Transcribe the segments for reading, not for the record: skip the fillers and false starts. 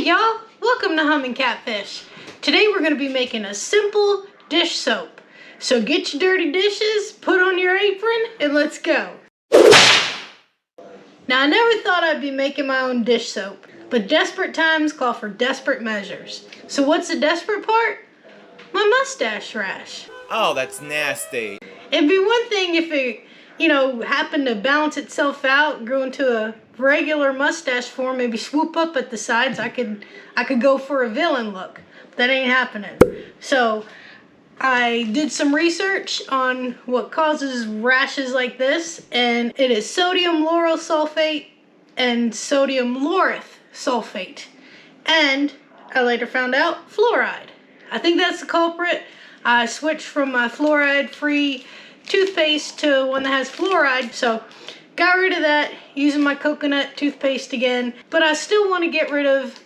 y'all, welcome to Humming Catfish. Today we're going to be making a simple dish soap. So get your dirty dishes, put on your apron, and let's go. Now I never thought I'd be making my own dish soap, but desperate times call for desperate measures. So what's the desperate part? My mustache rash. Oh, that's nasty. It'd be one thing if it, happened to balance itself out, grow into a regular mustache form, maybe swoop up at the sides. I could go for a villain look. But that ain't happening. So I did some research on what causes rashes like this, and it is sodium lauryl sulfate and sodium laureth sulfate. And I later found out fluoride. I think that's the culprit. I switched from my fluoride-free toothpaste to one that has fluoride, so got rid of that using my coconut toothpaste again, but I still want to get rid of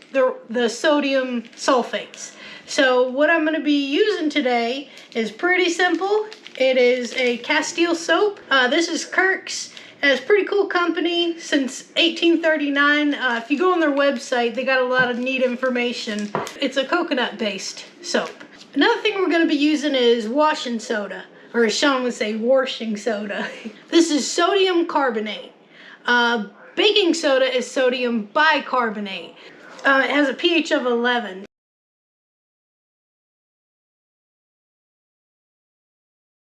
the sodium sulfates. So what I'm going to be using today is pretty simple. It is a Castile soap. This is Kirk's. It's a pretty cool company since 1839. If you go on their website, they got a lot of neat information. It's a coconut-based soap. Another thing we're going to be using is washing soda, or as Sean would say, washing soda. This is sodium carbonate. Baking soda is sodium bicarbonate. It has a pH of 11.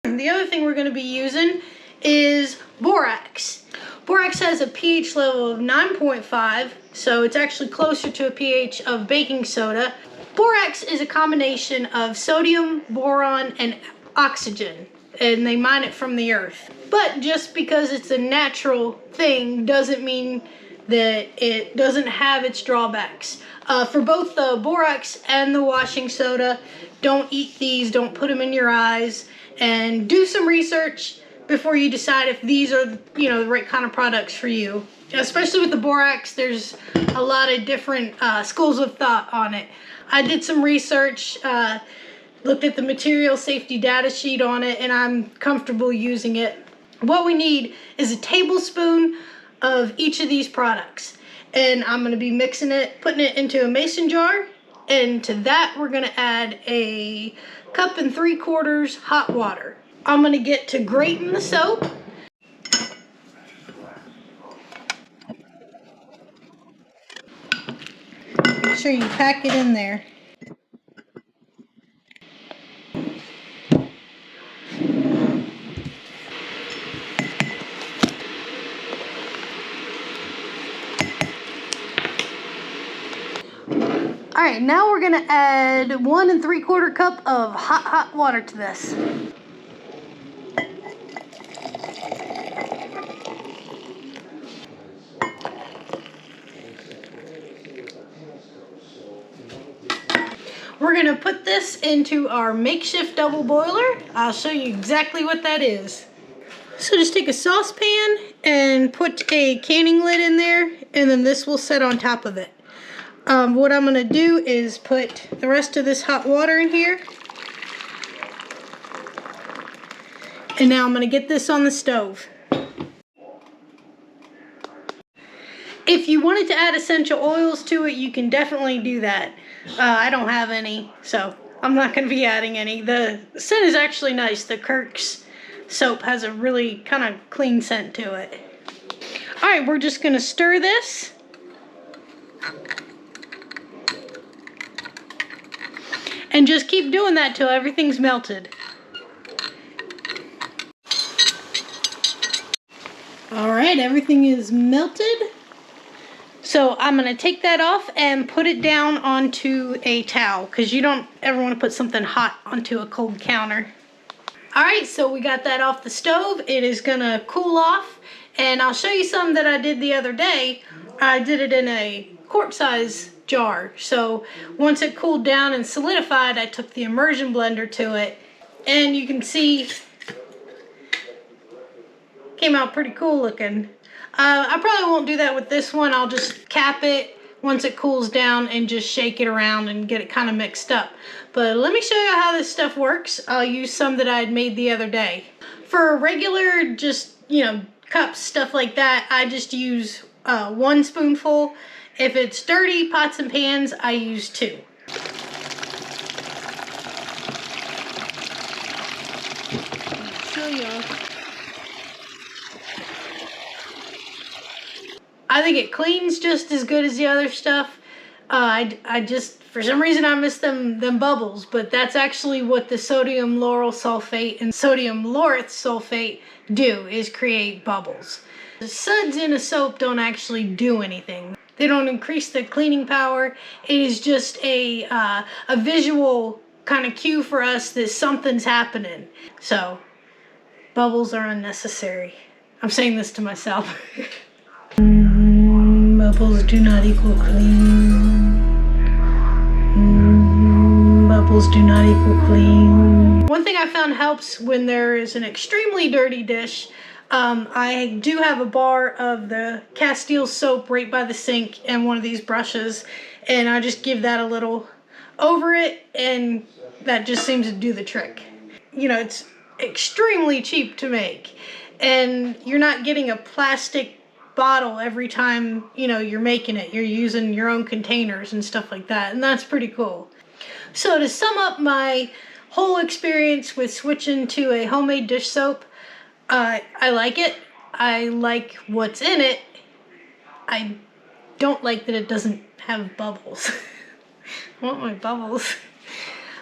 The other thing we're going to be using is borax. Borax has a pH level of 9.5, so it's actually closer to a pH of baking soda. Borax is a combination of sodium, boron, and oxygen, and they mine it from the earth. But just because it's a natural thing doesn't mean that it doesn't have its drawbacks. For both the borax and the washing soda, don't eat these, don't put them in your eyes, and do some research before you decide if these are, the right kind of products for you. Especially with the borax, there's a lot of different schools of thought on it. I did some research, looked at the material safety data sheet on it, and I'm comfortable using it. What we need is a tablespoon of each of these products. And I'm going to be mixing it, putting it into a mason jar. And to that, we're going to add a 1 3/4 cups hot water. I'm going to get to grating the soap. Make sure you pack it in there. Alright, now we're going to add 1 3/4 cups of hot water to this. We're going to put this into our makeshift double boiler. I'll show you exactly what that is. So just take a saucepan and put a canning lid in there, and then this will sit on top of it. What I'm going to do is put the rest of this hot water in here. And now I'm going to get this on the stove. If you wanted to add essential oils to it, you can definitely do that. I don't have any, so I'm not going to be adding any. The scent is actually nice. The Kirk's soap has a really kind of clean scent to it. Alright, we're just going to stir this. And just keep doing that till everything's melted. Alright, everything is melted. So I'm going to take that off and put it down onto a towel, because you don't ever want to put something hot onto a cold counter. Alright, so we got that off the stove. It is going to cool off, and I'll show you some that I did the other day. I did it in a quart-size jar. So once it cooled down and solidified, I took the immersion blender to it, and you can see came out pretty cool looking. I probably won't do that with this one. I'll just cap it once it cools down and just shake it around and get it kind of mixed up. But let me show you how this stuff works. I'll use some that I had made the other day. For regular, just, cups, stuff like that, I just use 1 spoonful, If it's dirty pots and pans, I use 2. Show y'all. I think it cleans just as good as the other stuff. I just, for some reason, I miss them bubbles, but that's actually what the sodium lauryl sulfate and sodium laureth sulfate do, is create bubbles. The suds in a soap don't actually do anything. They don't increase the cleaning power. It is just a visual kind of cue for us that something's happening. So, bubbles are unnecessary. I'm saying this to myself. Bubbles do not equal clean. Bubbles do not equal clean. One thing I found helps when there is an extremely dirty dish, I do have a bar of the Castile soap right by the sink and one of these brushes, and I just give that a little over it, and that just seems to do the trick. You know, it's extremely cheap to make, and you're not getting a plastic bottle every time, you know, you're making it. You're using your own containers and stuff like that, and that's pretty cool. So to sum up my whole experience with switching to a homemade dish soap, I like it. I like what's in it. I don't like that it doesn't have bubbles. I want my bubbles.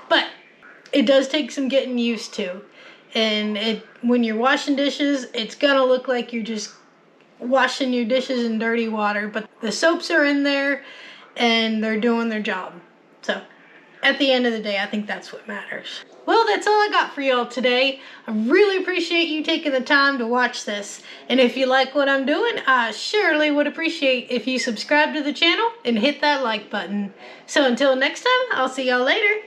But it does take some getting used to. And when you're washing dishes, it's gonna look like you're just washing your dishes in dirty water, but the soaps are in there and they're doing their job. So at the end of the day, I think that's what matters. Well, that's all I got for y'all today. I really appreciate you taking the time to watch this. And if you like what I'm doing, I surely would appreciate if you subscribe to the channel and hit that like button. So until next time, I'll see y'all later.